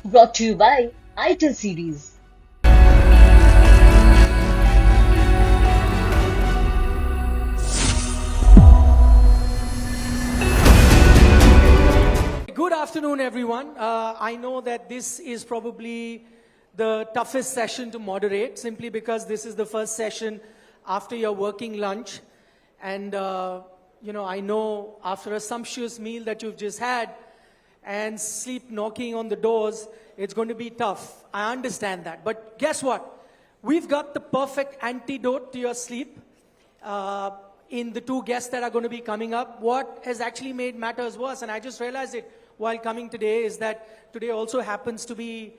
Brought to you by ITIL Series. Good afternoon, everyone. I know that this is probably the toughest session to moderate, simply because this is the first session after your working lunch. And, I know after a sumptuous meal that you've just had and sleep knocking on the doors, it's going to be tough. I understand that. But guess what? We've got the perfect antidote to your sleep. In the two guests that are going to be coming up. What has actually made matters worse, and I just realized it while coming today, is that today also happens to be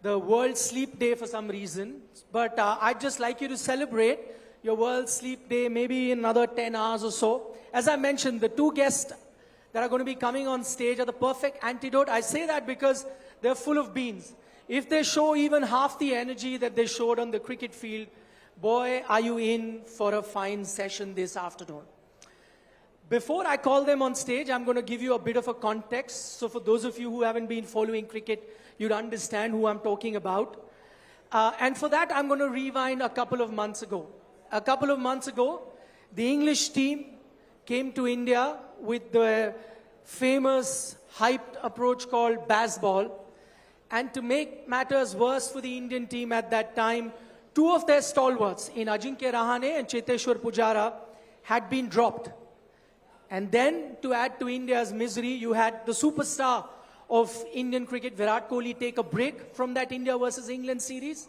the World Sleep Day for some reason. But I'd just like you to celebrate your World Sleep Day maybe in another 10 hours or so. As I mentioned, the two guests that are going to be coming on stage are the perfect antidote. I say that because they're full of beans. If they show even half the energy that they showed on the cricket field, boy, are you in for a fine session this afternoon. Before I call them on stage, I'm going to give you a bit of a context. So for those of you who haven't been following cricket, you'd understand who I'm talking about. And for that, I'm going to rewind a couple of months ago. A couple of months ago, the English team came to India with the famous hyped approach called Bazball. And to make matters worse for the Indian team at that time, two of their stalwarts in Ajinkya Rahane and Cheteshwar Pujara had been dropped. And then, to add to India's misery, you had the superstar of Indian cricket, Virat Kohli, take a break from that India versus England series.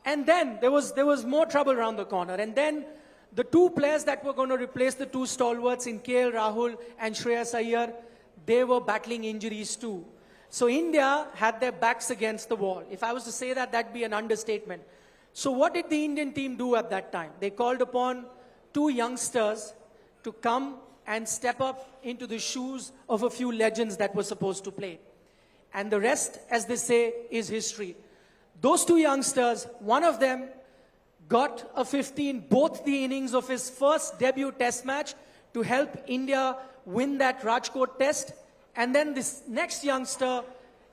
And then there was more trouble around the corner. And then the two players that were going to replace the two stalwarts in KL Rahul and Shreyas Iyer, they were battling injuries too. So India had their backs against the wall. If I was to say that, that'd be an understatement. So what did the Indian team do at that time? They called upon two youngsters to come and step up into the shoes of a few legends that were supposed to play. And the rest, as they say, is history. Those two youngsters, one of them got a 15 both the innings of his first debut test match to help India win that Rajkot test. And then this next youngster,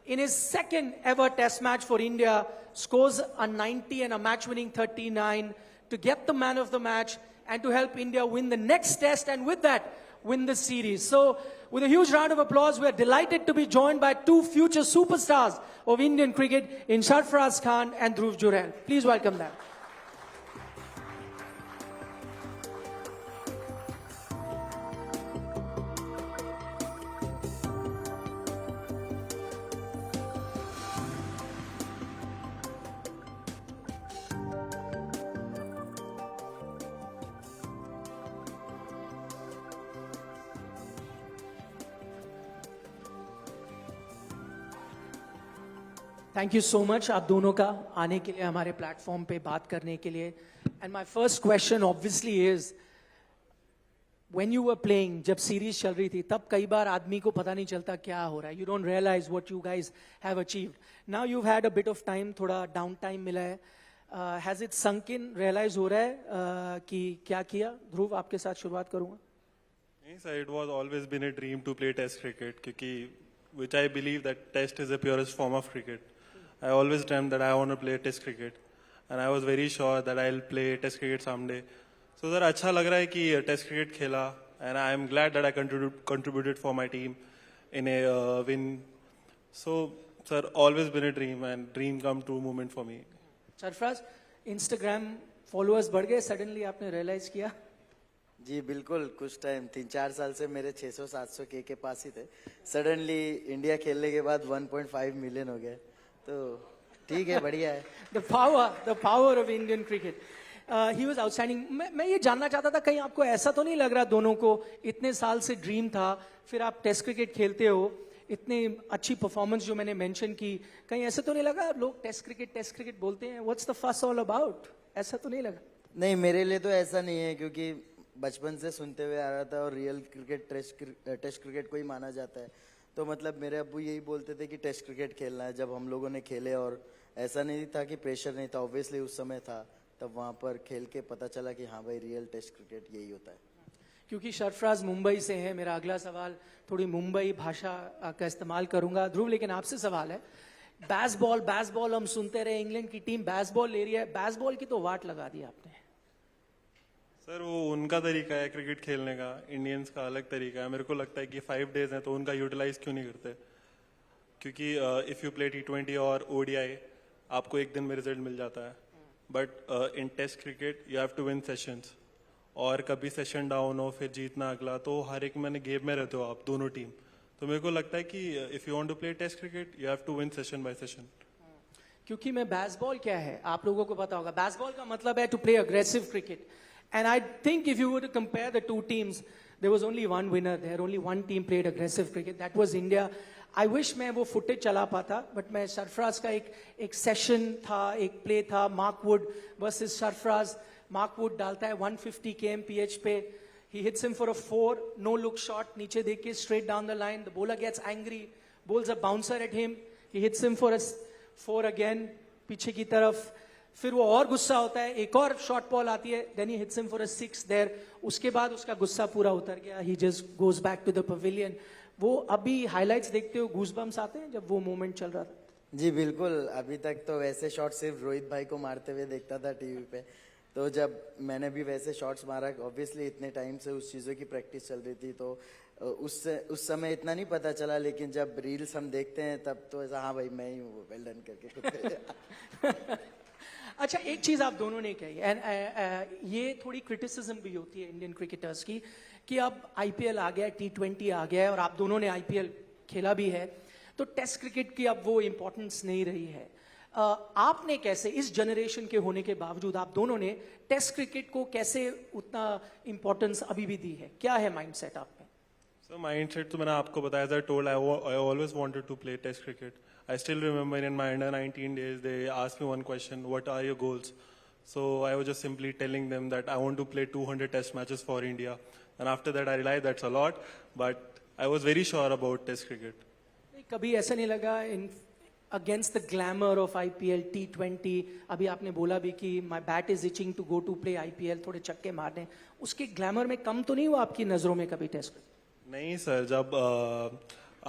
in his second ever test match for India, scores a 90 and a match-winning 39 to get the man of the match and to help India win the next test, and with that, win the series. So, with a huge round of applause, we are delighted to be joined by two future superstars of Indian cricket in Sarfaraz Khan and Dhruv Jurel. Please welcome them. Thank you so much आप दोनों का आने के लिए, हमारे platform पे बात करने के लिए. And my first question obviously is, when you were playing, जब सीरीज चल रही थी, तब कई बार आदमी को पता नहीं चलता क्या हो रहा है. You don't realise what you guys have achieved. Now you had a bit of time, थोड़ा डाउन टाइम मिला है. Has it sunk in, realise हो रहा है कि क्या किया? ध्रुव, आपके साथ शुरुआत करूंगा. नहीं sir, it was always been a dream to play test cricket, क्योंकि which I believe that test is the purest form of cricket. I always dreamt that I want to play test cricket, and I was very sure that I'll play test cricket someday. So sir, अच्छा लग रहा है कि test cricket खेला, and I am glad that I contributed for my team in a win. So sir, always been a dream, and dream come true moment for me. Sarfaraz, Instagram followers बढ़ गए suddenly, आपने realise किया? जी बिल्कुल, कुछ time 3-4 साल से मेरे 600-700 के पास ही थे. सडनली इंडिया खेलने के बाद 1.5 मिलियन हो गए, तो ठीक है, बढ़िया है. The power of Indian cricket. He was outstanding. मैं ये जानना चाहता था, कहीं आपको ऐसा तो नहीं लग रहा, दोनों को इतने साल से ड्रीम था, फिर आप टेस्ट क्रिकेट खेलते हो, इतनी अच्छी परफॉर्मेंस जो मैंने मेंशन की, कहीं ऐसा तो नहीं लगा लोग टेस्ट क्रिकेट बोलते हैं, व्हाट्स द फस ऑल अबाउट? ऐसा तो नहीं लगा? नहीं, मेरे लिए तो ऐसा नहीं है, क्योंकि बचपन से सुनते हुए आ रहा था, और रियल क्रिकेट टेस्ट क्रिकेट को ही माना जाता है. तो मतलब मेरे अब्बू यही बोलते थे कि टेस्ट क्रिकेट खेलना है. जब हम लोगों ने खेले, और ऐसा नहीं था कि प्रेशर नहीं था, ऑब्वियसली उस समय था, तब वहाँ पर खेल के पता चला कि हाँ भाई, रियल टेस्ट क्रिकेट यही होता है. क्योंकि सरफराज मुंबई से है, मेरा अगला सवाल थोड़ी मुंबई भाषा का इस्तेमाल करूंगा. ध्रुव, लेकिन आपसे सवाल है बैसबॉल हम सुनते रहे, इंग्लैंड की टीम बैसबॉल ले रही है, बैसबॉल की तो वाट लगा दी आपने. सर वो उनका तरीका है क्रिकेट खेलने का, इंडियंस का अलग तरीका है. मेरे को लगता है कि 5 डेज हैं तो उनका यूटिलाइज क्यों नहीं करते, क्योंकि इफ़ यू प्ले T20 और ODI आपको एक दिन में रिजल्ट मिल जाता है. But in test cricket you have to win sessions, और कभी सेशन डाउन हो फिर जीतना अगला, तो हर एक मैंने गेम में रहते हो आप दोनों टीम. तो मेरे को लगता है कि if you want to play test cricket you have to win session by session. क्योंकि मैं बैसबॉल क्या है आप लोगों को पता होगा, बैसबॉल का मतलब है to play aggressive cricket. And I think if you were to compare the two teams, there was only one winner there, only one team played aggressive cricket, that was India. I wish मैं वो footage चला पाता, but मैं सरफराज का एक session था, एक play था, Mark Wood versus Sarfaraz. Mark Wood डालता है 150 kmph पे, he hits him for a 4 no look shot, नीचे देख के straight down the line, the bowler gets angry, bowls a bouncer at him, he hits him for a 4 again पीछे की तरफ, फिर वो और गुस्सा होता है, एक और शॉर्ट बॉल आती है, then he hits him for a 6 there. उसके बाद उसका गुस्सा पूरा उतर गया, he just goes back to the pavilion. वो अभी हाइलाइट्स देखते हो गूज़बम्स आते हैं जब वो मोमेंट चल रहा था? जी बिल्कुल, अभी तक तो वैसे शॉट सिर्फ रोहित भाई को मारते हुए देखता था टीवी पे. तो जब मैंने भी वैसे शॉट्स मारा, ऑब्वियसली इतने टाइम से उस चीज़ों की प्रैक्टिस चल रही थी, तो उस समय इतना नहीं पता चला, लेकिन जब रील्स हम देखते हैं तब तो ऐसा हाँ भाई मैं ही हूँ, वेल डन करके. अच्छा, एक चीज आप दोनों ने कही, एंड ये थोड़ी क्रिटिसिज्म भी होती है इंडियन क्रिकेटर्स की, कि अब IPL आ गया है, T20 आ गया है, और आप दोनों ने IPL खेला भी है, तो टेस्ट क्रिकेट की अब वो इंपॉर्टेंस नहीं रही है. आपने कैसे, इस जनरेशन के होने के बावजूद आप दोनों ने टेस्ट क्रिकेट को कैसे उतना इंपॉर्टेंस अभी भी दी है? क्या है माइंडसेट आप में? सर माइंडसेट तो मैंने आपको बताया, sir told I always wanted to play test cricket. I still remember in my under 19 days, they asked me one question, what are your goals? So I was just simply telling them that I want to play 200 test matches for India. And after that, I realized that's a lot, but I was very sure about test cricket. कभी ऐसा नहीं लगा in against the glamour of IPL T20, अभी आपने बोला भी कि my bat is itching to go to play IPL, थोड़े चक्के मारने, उसके ग्लैमर में कम तो नहीं हुआ आपकी नजरों में कभी टेस्ट? नहीं सर, जब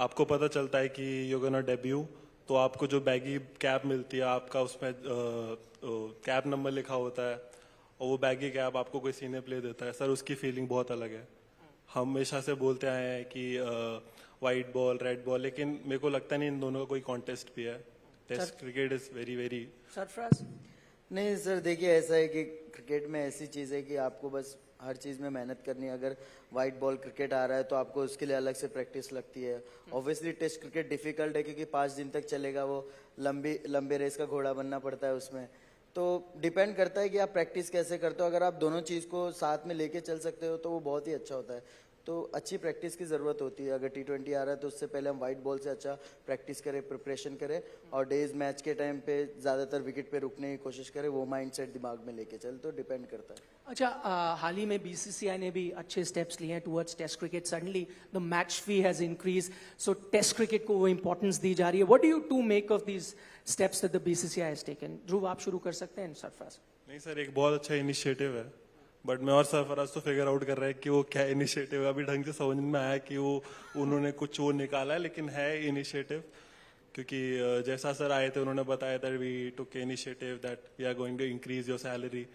आपको पता चलता है कि यू गोना डेब्यू, तो आपको जो बैगी कैप मिलती है, आपका उसमें कैप नंबर लिखा होता है, और वो बैगी कैप आपको कोई सीने प्ले देता है, सर उसकी फीलिंग बहुत अलग है. हम हमेशा से बोलते आए हैं कि वाइट बॉल रेड बॉल, लेकिन मेरे को लगता नहीं इन दोनों का कोई कॉन्टेस्ट भी है. Test cricket is very very. Sarfaraz? नहीं सर, देखिए ऐसा है कि क्रिकेट में ऐसी चीज़ है कि आपको बस हर चीज़ में मेहनत करनी है. अगर वाइट बॉल क्रिकेट आ रहा है तो आपको उसके लिए अलग से प्रैक्टिस लगती है. ऑब्वियसली टेस्ट क्रिकेट डिफिकल्ट है क्योंकि 5 दिन तक चलेगा, वो लंबे रेस का घोड़ा बनना पड़ता है उसमें. तो डिपेंड करता है कि आप प्रैक्टिस कैसे करते हो. अगर आप दोनों चीज़ को साथ में लेके चल सकते हो तो वो बहुत ही अच्छा होता है. तो अच्छी प्रैक्टिस की ज़रूरत होती है. अगर T20 आ रहा है तो उससे पहले हम वाइट बॉल से अच्छा प्रैक्टिस करें, प्रिपरेशन करें, और डेज मैच के टाइम पे ज़्यादातर विकेट पे रुकने की कोशिश करें, वो माइंडसेट दिमाग में लेके चल. तो डिपेंड करता है. अच्छा, हाल ही में BCCI ने भी अच्छे स्टेप्स लिए हैं towards test cricket. Suddenly the match fee has increase, so test cricket को वो इंपॉर्टेंस दी जा रही है. What do you to make of these steps that the BCCI has taken? Dhruv, आप शुरू कर सकते हैं. सरफराज? नहीं सर, एक बहुत अच्छा इनिशिएटिव है, बट मैं और सरफराज तो फिगर आउट कर रहे हैं कि वो क्या इनिशिएटिव है. अभी ढंग से समझ में आया कि वो उन्होंने कुछ वो निकाला है, लेकिन है इनिशिएटिव. क्योंकि जैसा सर आए थे उन्होंने बताया था we took initiative that we are going to increase your salary.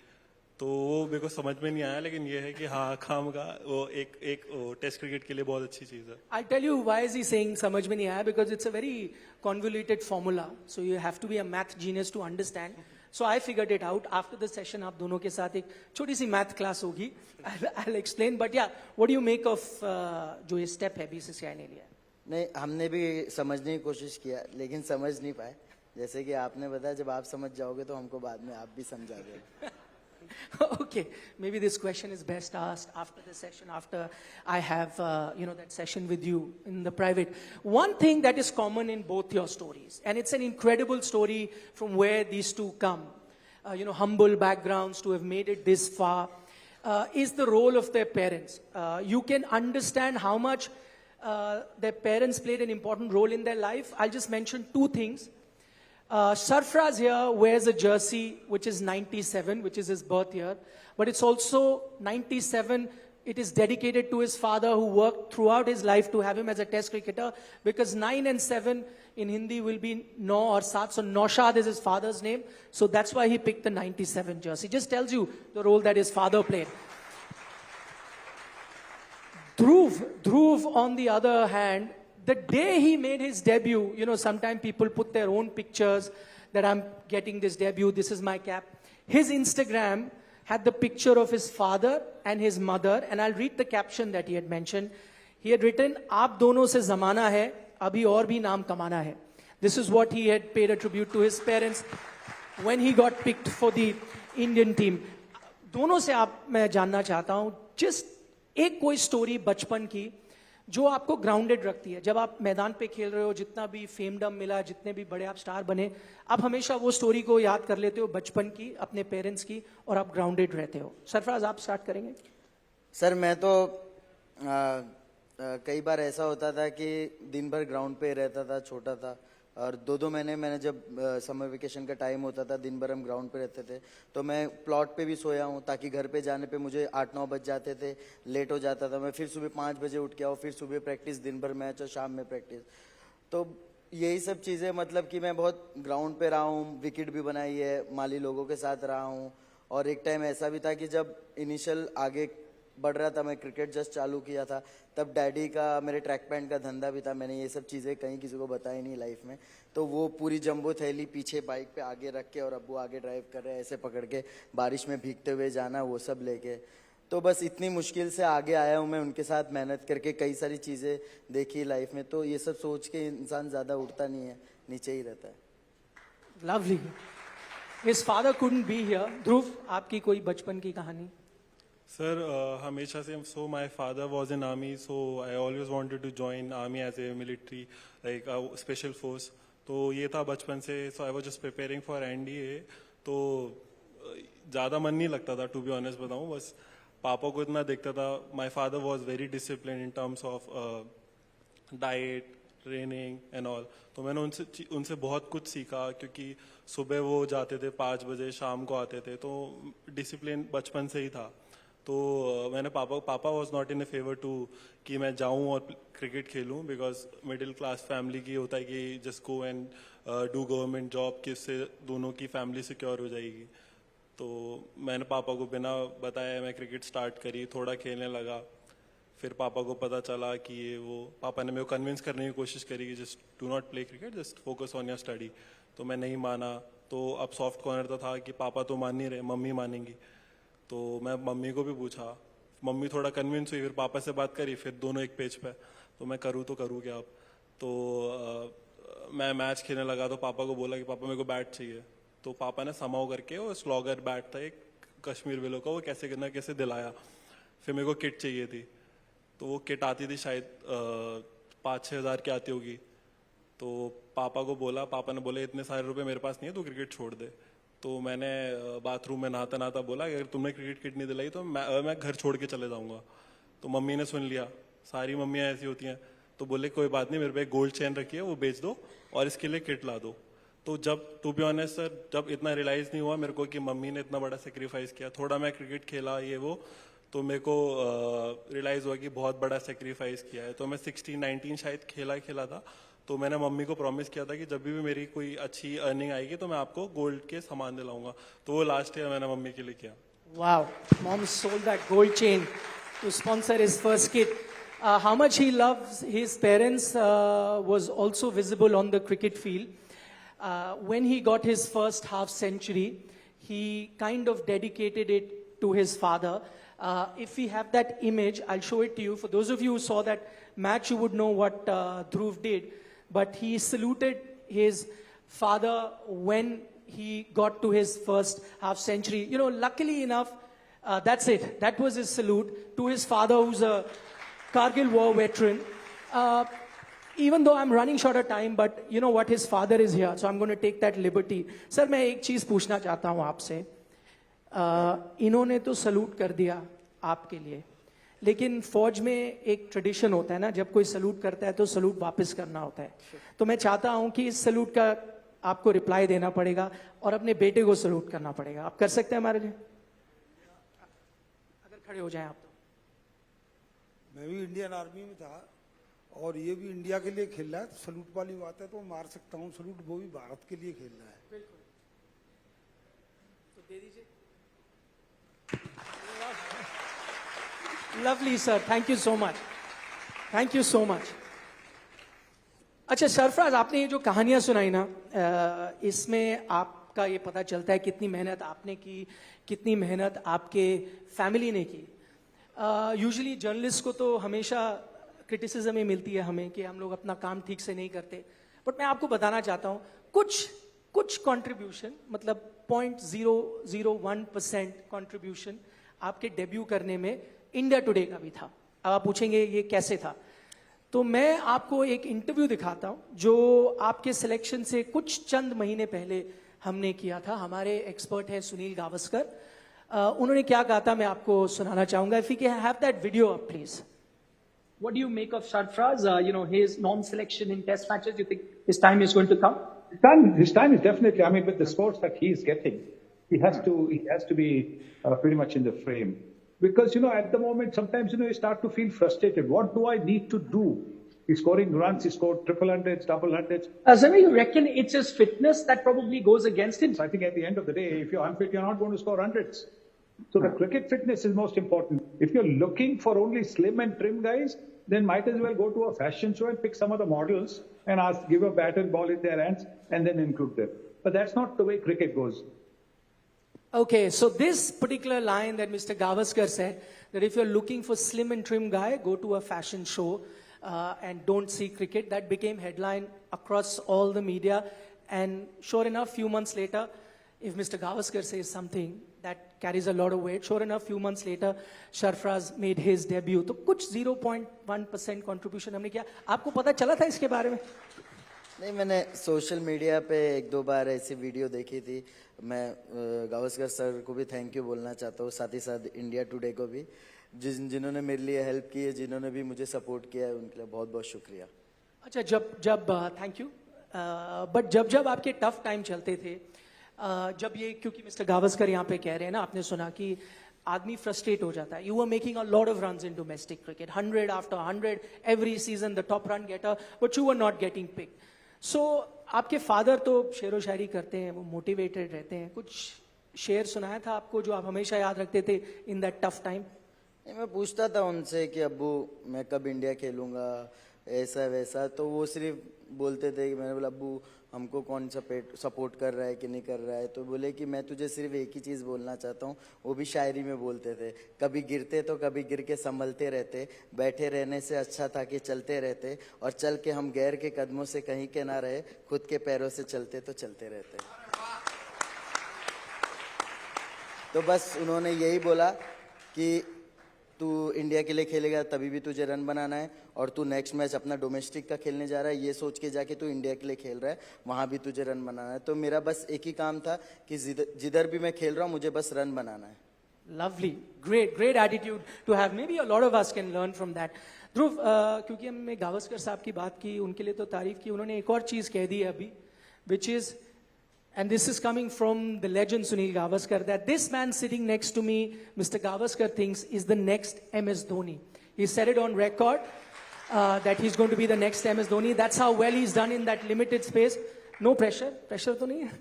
तो वो मेरे को समझ में नहीं आया, लेकिन ये है कि हाँ खाम का वो एक टेस्ट क्रिकेट के लिए बहुत अच्छी चीज है. I tell you why is he saying समझ में नहीं आया, because it's a very convoluted formula, so you have to be a math genius to understand. So I figured it out. After the session, आप दोनों के साथ एक छोटी सी मैथ क्लास होगी. I'll explain. But yeah, what do you make of जो ये step है BCCI ने लिया? नहीं, हमने भी समझने की कोशिश किया लेकिन समझ नहीं पाए. जैसे कि आपने बताया, जब आप समझ जाओगे तो हमको बाद में आप भी समझा देंगे. Okay, maybe this question is best asked after the session, after I have that session with you in the private. One thing that is common in both your stories, and it's an incredible story from where these two come, humble backgrounds to have made it this far, is the role of their parents. You can understand how much their parents played an important role in their life. I'll just mention 2 things. Sarfraz here wears a jersey which is 97, which is his birth year, but it's also 97. It is dedicated to his father, who worked throughout his life to have him as a test cricketer, because 9 and 7 in Hindi will be 9 or 7. So Naushad is his father's name. So that's why he picked the 97 jersey. Just tells you the role that his father played. Dhruv, on the other hand, the day he made his debut, you know, sometimes people put their own pictures that I'm getting this debut, this is my cap. His Instagram had the picture of his father and his mother, and I'll read the caption that he had mentioned. He had written, "Aap dono se zamana hai, abhi aur bhi naam kamana hai." This is what he had paid a tribute to his parents when he got picked for the Indian team. दोनों से आप मैं जानना चाहता हूं, just एक कोई story बचपन की जो आपको ग्राउंडेड रखती है। जब आप मैदान पे खेल रहे हो, जितना भी फेमडम मिला, जितने भी बड़े आप स्टार बने, आप हमेशा वो स्टोरी को याद कर लेते हो बचपन की, अपने पेरेंट्स की, और आप ग्राउंडेड रहते हो। सरफराज, आप स्टार्ट करेंगे। सर मैं तो कई बार ऐसा होता था कि दिन भर ग्राउंड पे रहता था, छोटा था, और 2-2 महीने मैंने जब समर वेकेशन का टाइम होता था, दिन भर हम ग्राउंड पे रहते थे, तो मैं प्लॉट पे भी सोया हूँ ताकि घर पे जाने पे मुझे 8-9 बज जाते थे, लेट हो जाता था। मैं फिर सुबह 5 बजे उठ के आओ, फिर सुबह प्रैक्टिस, दिन भर मैच और शाम में प्रैक्टिस। तो यही सब चीज़ें, मतलब कि मैं बहुत ग्राउंड पे रहा हूँ, विकेट भी बनाई है, माली लोगों के साथ रहा हूँ। और एक टाइम ऐसा भी था कि जब इनिशियल आगे बढ़ रहा था, मैं क्रिकेट जस्ट चालू किया था, तब डैडी का मेरे ट्रैक पैंट का धंधा भी था। मैंने ये सब चीज़ें कहीं किसी को बताई नहीं लाइफ में। तो वो पूरी जंबो थैली पीछे बाइक पे आगे रख के, और अब्बू आगे ड्राइव कर रहे हैं, ऐसे पकड़ के बारिश में भीगते हुए जाना, वो सब लेके। तो बस इतनी मुश्किल से आगे आया हूँ मैं, उनके साथ मेहनत करके कई सारी चीज़ें देखी लाइफ में। तो ये सब सोच के इंसान ज़्यादा उठता नहीं है, नीचे ही रहता है। Lovely. His father couldn't be here. ध्रुव, आपकी कोई बचपन की कहानी? Sir, हमेशा से my father was in army, so I always wanted to join army as a military, like a special force. तो ये था बचपन से, so I was just preparing for NDA. तो ज़्यादा मन नहीं लगता था, to be honest बताऊँ, बस पापा को इतना देखता था। My father was very disciplined in terms of diet, training and all. तो मैंने उनसे बहुत कुछ सीखा, क्योंकि सुबह वो जाते थे 5 बजे, शाम को आते थे, तो डिसिप्लिन बचपन से ही था। तो मैंने पापा was not in a favour to कि मैं जाऊं और क्रिकेट खेलूं, बिकॉज मिडिल क्लास फैमिली की होता है कि just go and do government job, कि इससे दोनों की फैमिली सिक्योर हो जाएगी। तो मैंने पापा को बिना बताया मैं क्रिकेट स्टार्ट करी, थोड़ा खेलने लगा। फिर पापा को पता चला कि ये वो, पापा ने मेरे को कन्विंस करने की कोशिश करी कि just do not play cricket, just focus on your study. तो मैं नहीं माना। तो अब सॉफ्ट कॉर्नर तो था कि पापा तो मान नहीं रहे, मम्मी मानेंगी। तो मैं मम्मी को भी पूछा, मम्मी थोड़ा कन्विंस हुई, फिर पापा से बात करी, फिर दोनों एक पेज पे। तो मैं करूँ तो करूँ क्या अब। तो मैं मैच खेलने लगा, तो पापा को बोला कि पापा मेरे को बैट चाहिए। तो पापा ने समाओ करके वो स्लॉगर बैट था एक कश्मीर विलो का, वो कैसे दिलाया। फिर मेरे को किट चाहिए थी, तो वो किट आती थी शायद 5-6 हज़ार की आती होगी। तो पापा को बोला, पापा ने बोले इतने सारे रुपए मेरे पास नहीं है, तू क्रिकेट छोड़ दे। तो मैंने बाथरूम में नहाता नहाता बोला कि अगर तुमने क्रिकेट किट नहीं दिलाई तो मैं घर छोड़ के चले जाऊंगा। तो मम्मी ने सुन लिया, सारी मम्मियाँ ऐसी होती हैं। तो बोले कोई बात नहीं, मेरे पे एक गोल्ड चेन रखी है, वो बेच दो और इसके लिए किट ला दो। तो जब, टू बी ऑनेस्ट सर, जब इतना रियलाइज़ नहीं हुआ मेरे को कि मम्मी ने इतना बड़ा सेक्रीफाइस किया, थोड़ा मैं क्रिकेट खेला ये वो, तो मेरे को रियलाइज़ हुआ कि बहुत बड़ा सेक्रीफाइस किया है। तो मैं 16-19 शायद खेला था। तो मैंने मम्मी को प्रॉमिस किया था कि जब भी मेरी कोई अच्छी अर्निंग आएगी तो मैं आपको गोल्ड के सामान दिलाऊंगा। तो वो लास्ट ईयर मैंने मम्मी के लिए किया। Wow, mom sold that gold chain to sponsor his first kid. How much he loves his parents was also visible on the cricket field. When he got his first half century, he kind of dedicated it to his father. If we have that image, I'll show it to you. For those of you who saw that match, you would know what Dhruv did. But he saluted his father when he got to his first half century. You know, luckily enough, that's it. That was his salute to his father, who's a Kargil war veteran. Even though I'm running short of time, but you know what, his father is here, so I'm going to take that liberty. Sir, मैं एक चीज पूछना चाहता हूँ आपसे। इन्होंने तो salute कर दिया आपके लिए, लेकिन फौज में एक ट्रेडिशन होता है ना, जब कोई सलूट करता है तो सलूट वापस करना होता है। तो मैं चाहता हूं कि इस सलूट का आपको रिप्लाई देना पड़ेगा और अपने बेटे को सलूट करना पड़ेगा। आप कर सकते हैं हमारे लिए? अगर खड़े हो जाएं आप तो। मैं भी इंडियन आर्मी में था और ये भी इंडिया के लिए खेल रहा है, तो सलूट वाली बात है, तो मार सकता हूँ सलूट, वो भी भारत के लिए खेल रहा है। बिल्कुल, तो दे दीजिए। Lovely sir, thank you so much, thank you so much. अच्छा सरफराज, आपने ये जो कहानियां सुनाई ना, इसमें आपका ये पता चलता है कितनी मेहनत आपने की, कितनी मेहनत आपके फैमिली ने की। यूजुअली जर्नलिस्ट को तो हमेशा क्रिटिसिज्म ही मिलती है हमें कि हम लोग अपना काम ठीक से नहीं करते, बट मैं आपको बताना चाहता हूँ कुछ कंट्रीब्यूशन, मतलब 0.001% कंट्रीब्यूशन आपके डेब्यू करने में इंडिया टुडे का भी था। अब आप पूछेंगे ये कैसे था, तो मैं आपको एक इंटरव्यू दिखाता हूं जो आपके सिलेक्शन से कुछ चंद महीने पहले हमने किया था। हमारे एक्सपर्ट हैं सुनील गावस्कर, उन्होंने क्या कहा था मैं आपको सुनाना चाहूंगा। If you can have that video up please. What do you make of Sarfraz? His non-selection in test matches. You think his time is going to come? His time is definitely. I mean, with the scores that he's getting, he has to be pretty much in the frame. Because at the moment, sometimes you start to feel frustrated. What do I need to do? He's scoring runs. He scored triple hundreds, double hundreds. Zamir, you reckon it's his fitness that probably goes against him? So I think at the end of the day, if you're unfit, you're not going to score hundreds. So the cricket fitness is most important. If you're looking for only slim and trim guys, then might as well go to a fashion show and pick some of the models and give a bat and ball in their hands and then include them. But that's not the way cricket goes. Okay, so this particular line that Mr. Gavaskar said, that if you're looking for slim and trim guy, go to a fashion show and don't see cricket, that became headline across all the media. And sure enough, few months later, if Mr. Gavaskar says something that carries a lot of weight, sure enough, few months later, Sarfraz made his debut. तो कुछ 0.1% contribution हमने किया। आपको पता चला था इसके बारे में? नहीं, मैंने सोशल मीडिया पे एक दो बार ऐसी वीडियो देखी थी। मैं गावस्कर सर को भी थैंक यू बोलना चाहता हूँ, साथ ही साथ इंडिया टुडे को भी, जिन्होंने मेरे लिए हेल्प की है, जिन्होंने भी मुझे सपोर्ट किया है, उनके लिए बहुत बहुत शुक्रिया। अच्छा, जब थैंक यू, बट जब आपके टफ टाइम चलते थे, जब ये, क्योंकि मिस्टर गावस्कर यहाँ पे कह रहे हैं ना, आपने सुना कि आदमी फ्रस्ट्रेट हो जाता है। You are making a lot of runs in domestic cricket, 100 after 100 every season, the top run getter, but you are not getting pick. So आपके फादर तो शेरो शायरी करते हैं, वो मोटिवेटेड रहते हैं। कुछ शेर सुनाया था आपको जो आप हमेशा याद रखते थे इन दैट टफ टाइम? मैं पूछता था उनसे कि अब्बू मैं कब इंडिया खेलूंगा, ऐसा वैसा, तो वो सिर्फ बोलते थे कि मैंने बोला अब्बू हमको कौन सपोर्ट कर रहा है कि नहीं कर रहा है, तो बोले कि मैं तुझे सिर्फ एक ही चीज़ बोलना चाहता हूँ। वो भी शायरी में बोलते थे, कभी गिरते तो कभी गिर के संभलते रहते, बैठे रहने से अच्छा था कि चलते रहते, और चल के हम गैर के कदमों से कहीं के ना रहे, खुद के पैरों से चलते तो चलते रहते। तो बस उन्होंने यही बोला कि तू इंडिया के लिए खेलेगा तभी भी तुझे रन बनाना है, और तू नेक्स्ट मैच अपना डोमेस्टिक का खेलने जा रहा है, ये सोच के जाके तू इंडिया के लिए खेल रहा है, वहाँ भी तुझे रन बनाना है। तो मेरा बस एक ही काम था कि जिधर भी मैं खेल रहा हूँ मुझे बस रन बनाना है। Lovely, great attitude to have. Maybe a lot of us can learn from that. ध्रुव, क्योंकि हमने गावस्कर साहब की बात की, उनके लिए तो तारीफ की, उन्होंने एक और चीज कह दी है अभी, which is, and this is coming from the legend Sunil Gavaskar, that this man sitting next to me, Mr. Gavaskar thinks is the next MS Dhoni. He said it on record that he's going to be the next MS Dhoni. That's how well he's done in that limited space. No pressure तो नहीं है?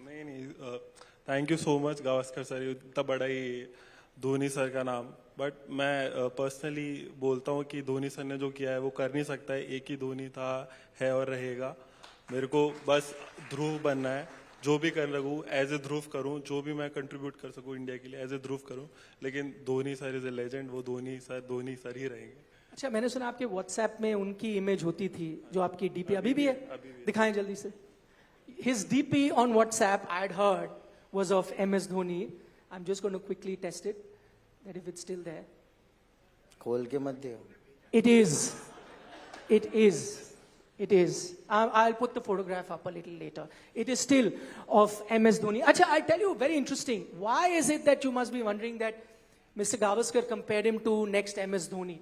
नहीं, thank you so much Gavaskar sir, इतना बड़ा ही Dhoni sir का नाम। But मैं personally बोलता हूँ कि धोनी सर ने जो किया है वो कर नहीं सकता है, एक ही धोनी था, है और रहेगा। मेरे को बस ध्रुव बनना है, जो भी कर लगूँ एज ए ध्रुव करूँ, जो भी मैं कंट्रीब्यूट कर सकूँ इंडिया के लिए एज ए ध्रुव करूँ, लेकिन Dhoni sir is a legend, वो धोनी सर ही रहेंगे। अच्छा, मैंने सुना आपके व्हाट्सएप में उनकी इमेज होती थी, जो आपकी डीपी अभी भी है, दिखाएं जल्दी से। His DP on WhatsApp, I had heard, was of MS Dhoni. I'm just going to quickly test it, that if it's still there. खोल के मत दियो। It is. It is. It is. I'll put the photograph up a little later. It is still of MS Dhoni. Acha, I'll tell you, very interesting. Why is it that you must be wondering that Mr. Gavaskar compared him to next MS Dhoni?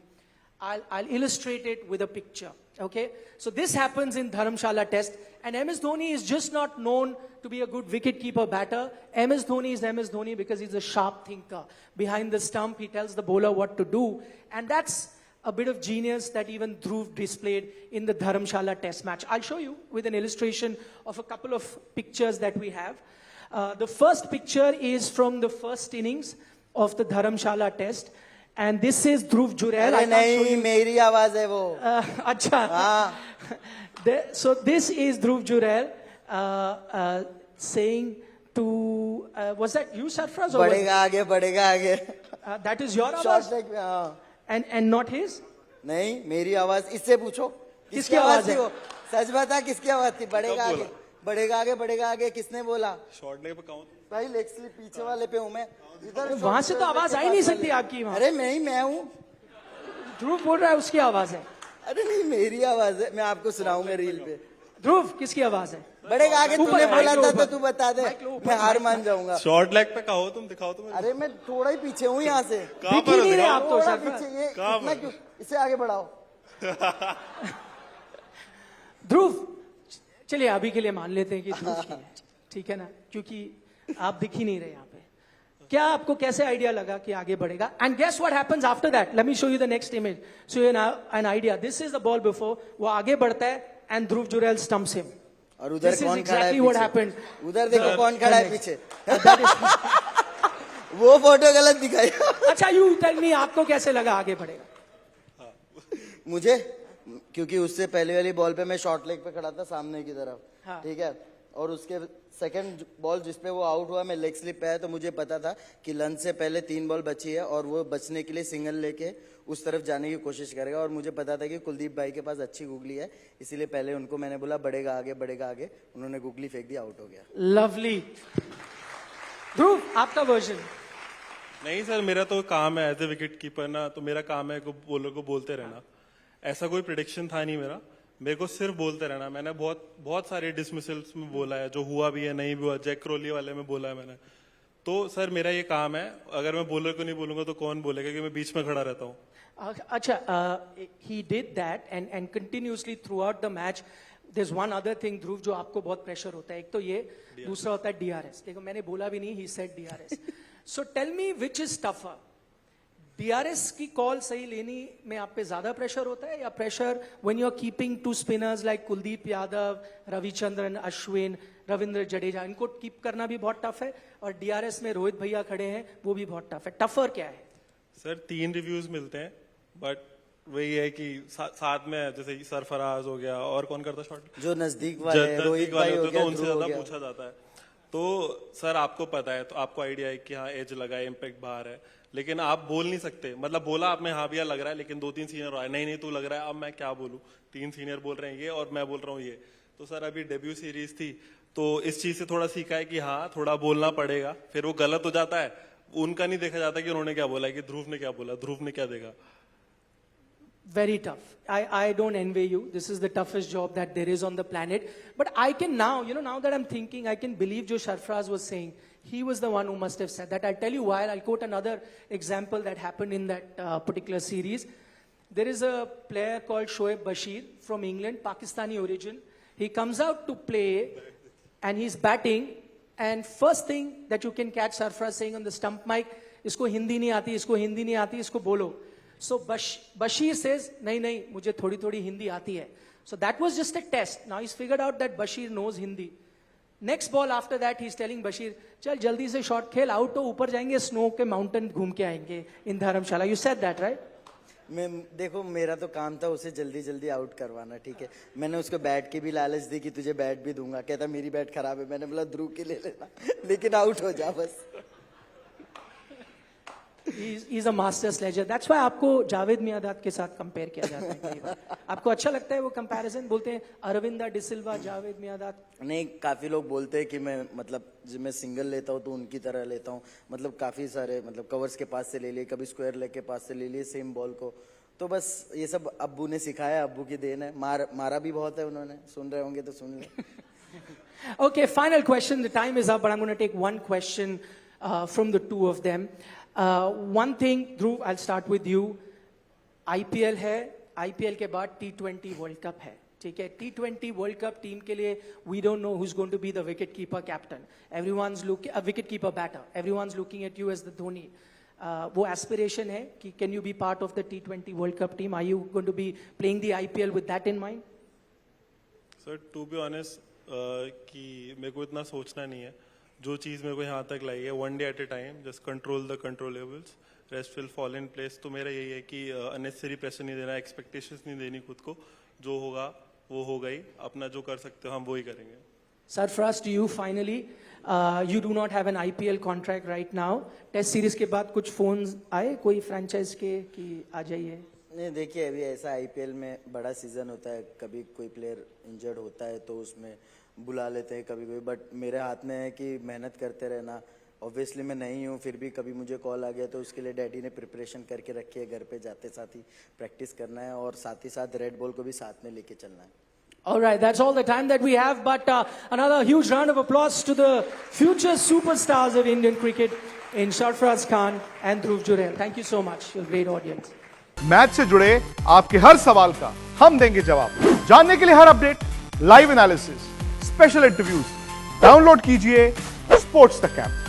I'll illustrate it with a picture. Okay? So this happens in Dharamshala Test, and MS Dhoni is just not known to be a good wicket-keeper batter. MS Dhoni is MS Dhoni because he's a sharp thinker. Behind the stump, he tells the bowler what to do, and that's a bit of genius that even Dhruv displayed in the Dharamshala test match. I'll show you with an illustration of a couple of pictures that we have. The first picture is from the first innings of the Dharamshala test. And this is Dhruv Jurel. अरे नहीं, मेरी आवाज है वो. अच्छा. So this is Dhruv Jurel saying to, was that you, Sarfraz? Or बढ़ेगा आगे, बढ़ेगा आगे. that is your Short आवाज? leg में, हाँ. And not his? नहीं, मेरी आवाज. इससे पूछो किसकी आवाज थी है? वो? सच बता, किसकी आवाज थी? बढ़ेगा आगे, बढ़ेगा आगे, बढ़ेगा आगे. किसने बोला? शॉर्ट लेग पे काउंट. भाई लेग स्लिप पीछे वाले पे हूँ मैं. इधर वहां से तो आवाज आ ही नहीं सकती आपकी वहां. अरे नहीं, मैं हूँ. ध्रुव बोल रहा है उसकी आवाज है. अरे नहीं, मेरी आवाज है. मैं आपको सुनाऊंगा रील पे. ध्रुव किसकी आवाज है? बढ़ेगा आगे. ऊपर, तूने बोला माइक था लो तो ऊपर. तू बता दे. माइक लो ऊपर, मैं हार मान जाऊंगा. शॉर्ट लेग पे कहो तुम, दिखाओ तुम. अरे मैं थोड़ा ही पीछे हूँ यहाँ से. कहाँ दिख ही पर नहीं रहे दिखाओ? आप तो थोड़ा सर. पीछे. ये कहाँ इतना पर? क्यों? इसे आगे बढ़ाओ. ध्रुव चलिए अभी के लिए मान लेते हैं कि ध्रुव की है. ठीक है ना, क्योंकि आप दिख ही नहीं रहे यहाँ पे. क्या आपको कैसे आइडिया लगा कि आगे बढ़ेगा? And guess what happens after that. Let me show you the next image so you an idea. This is the ball before. वो आगे बढ़ता है and Dhruv Jurel stumps him. और उधर This is कौन खड़ा है exactly what पीछे? happened. उधर देखो कौन खड़ा है पीछे. That is- वो फोटो गलत दिखाई. अच्छा यू टेल मी आपको कैसे लगा आगे बढ़ेगा? मुझे, क्योंकि उससे पहले वाली बॉल पे मैं शॉर्ट लेग पे खड़ा था सामने की तरफ. हाँ. ठीक है. और उसके सेकंड बॉल जिसपे वो आउट हुआ, मैं लेग स्लिप पे आया, तो मुझे पता था कि लंच से पहले 3 बॉल बची है और वो बचने के लिए सिंगल लेके उस तरफ जाने की कोशिश करेगा. और मुझे पता था कि कुलदीप भाई के पास अच्छी गुगली है, इसीलिए पहले उनको मैंने बोला बढ़ेगा आगे, बढ़ेगा आगे. उन्होंने गुगली फेंक दी, आउट हो गया. लवली. ध्रुव आपका वर्जन. नहीं सर, मेरा तो काम है एज ए विकेट कीपर ना, तो मेरा काम है बॉलर को बोलते रहना. ऐसा कोई प्रिडिक्शन था नहीं मेरा. मेरे को सिर्फ बोलते रहना. मैंने बहुत सारे डिसमिसल्स में बोला है, जो हुआ भी है नहीं भी हुआ. जैक क्रोली वाले में बोला है मैंने. तो सर मेरा ये काम है. अगर मैं बॉलर को नहीं बोलूंगा तो कौन बोलेगा, कि मैं बीच में खड़ा रहता हूँ. अच्छा, he did that and continuously throughout the match. There's one other thing, ध्रुव, जो आपको बहुत प्रेशर होता है. एक तो ये, दूसरा होता है DRS. देखो मैंने बोला भी नहीं, he said DRS. So tell me which is tougher? DRS की कॉल सही लेनी में आप पे ज्यादा प्रेशर होता है, या pressure when you're keeping 2 spinners like Kuldeep Yadav, Ravichandran Ashwin, Ravindra Jadeja, इनको कीप करना भी बहुत टफ है, और DRS में रोहित भैया खड़े हैं, वो भी बहुत टफ है. टफर क्या है? सर 3 रिव्यूज मिलते हैं, बट वही है कि साथ में जैसे सरफराज हो गया, और कौन करता शॉट, जो नजदीक वाले रोहित भाई हो तो गया, उनसे ध्रुव हो ज्यादा गया. पूछा जाता है. तो सर आपको पता है, तो आपको आइडिया है कि हाँ एज लगा है, इम्पैक्ट बाहर है, लेकिन आप बोल नहीं सकते. मतलब बोला आपने हाँ भैया लग रहा है, लेकिन 2-3 सीनियर आए, नहीं तू लग रहा है. अब मैं क्या बोलूं, 3 सीनियर बोल रहे हैं ये और मैं बोल रहा हूँ ये. तो सर अभी डेब्यू सीरीज थी, तो इस चीज से थोड़ा सीखा है कि हाँ थोड़ा बोलना पड़ेगा. फिर वो गलत हो जाता है, उनका नहीं देखा जाता कि उन्होंने क्या बोला है, कि ध्रुव ने क्या बोला, ध्रुव ने क्या देखा. Very tough. I don't envy you. This is the toughest job that there is on the planet. But I can now, now that I'm thinking, I can believe Jo Sarfraz was saying. He was the one who must have said that. I'll tell you why. I'll quote another example that happened in that particular series. There is a player called Shoaib Bashir from England, Pakistani origin. He comes out to play and he's batting. And first thing that you can catch Sarfraz saying on the stump mic, isko Hindi nahi aati, isko Hindi nahi aati, isko bolo. So Bashir says, नहीं, मुझे थोड़ी हिंदी आती है. So that was just a test. Now he's figured out that Bashir knows Hindi. Next ball after that, he's telling Bashir, चल जल्दी से shot खेल, out हो ऊपर जाएंगे, स्नो के माउंटेन घूम के आएंगे इन धर्मशाला. You said that, right? मैं देखो, मेरा तो काम था उसे जल्दी आउट करवाना. ठीक है, मैंने उसको बैट की भी लालच दी कि तुझे बैट भी दूंगा. कहता मेरी बैट खराब है. मैंने बोला ध्रुव की ले लेना, लेकिन आउट हो जा बस. He's a master sledger. That's why आपको जावेद मियांदाद के साथ कंपेयर किया जाता है कई बार. आपको अच्छा लगता है वो कंपैरिजन? बोलते हैं अरविंदा डिसिल्वा, जावेद मियांदाद. नहीं, काफी लोग बोलते हैं कि मैं मतलब जब मैं सिंगल लेता हूँ तो उनकी तरह लेता हूँ. मतलब काफी सारे मतलब कवर्स के पास से ले लिए, कभी स्क्वायर लेग के पास से ले लिए सेम बॉल को. तो बस ये सब अब्बू ने सिखाया, अब्बू की देन है. मारा भी बहुत है उन्होंने. सुन रहे होंगे तो सुन ले. Okay, final question. The time is up, but I'm going to take one question from the two of them. One thing, Dhruv, I'll start with you. IPL है, IPL के बाद T20 World Cup है. ठीक है, T20 World Cup team के लिए we don't know who's going to be the wicket keeper captain. Everyone's looking, a wicket keeper batter. Everyone's looking at you as the Dhoni. वो aspiration है कि can you be part of the T20 world cup team? Are you going to be playing the IPL with that in mind? Sir to be honest कि मेरे को इतना सोचना नहीं है. जो चीज़ मेरे को यहाँ तक लाई है, one day at A time, just control the controllables, rest will fall in place. तो मेरा यही है कि अननेसेसरी प्रेशर नहीं देना, एक्सपेक्टेशंस नहीं देनी खुद को. जो होगा वो होगा ही. अपना जो कर सकते हो हम वो ही करेंगे. Sarfaraz, to you finally, you do not have an IPL contract right now. Test series के बाद कुछ फोन्स आए कोई फ्रेंचाइज के कि आ जाइए? नहीं, देखिए अभी ऐसा आईपीएल में बड़ा सीजन होता है, कभी कोई प्लेयर इंजर्ड होता है तो उसमें बुला लेते हैं कभी कभी, बट मेरे हाथ में है कि मेहनत करते रहना. ऑब्वियसली मैं नहीं हूँ, फिर भी कभी मुझे कॉल आ गया तो उसके लिए डैडी ने प्रिपरेशन करके रखी है. घर पे जाते साथ ही प्रैक्टिस करना है और साथ ही साथ रेड बॉल को भी साथ में लेके चलना है. All right, that's all the time that we have. But another huge round of applause to the future superstars of Indian cricket in Sarfaraz Khan and Dhruv Jurel. Thank you so much. You're a great audience. Match से जुड़े आपके हर सवाल का हम देंगे जवाब. जानने के लिए हर update, live analysis, special interviews, download कीजिए स्पोर्ट्स तक ऐप.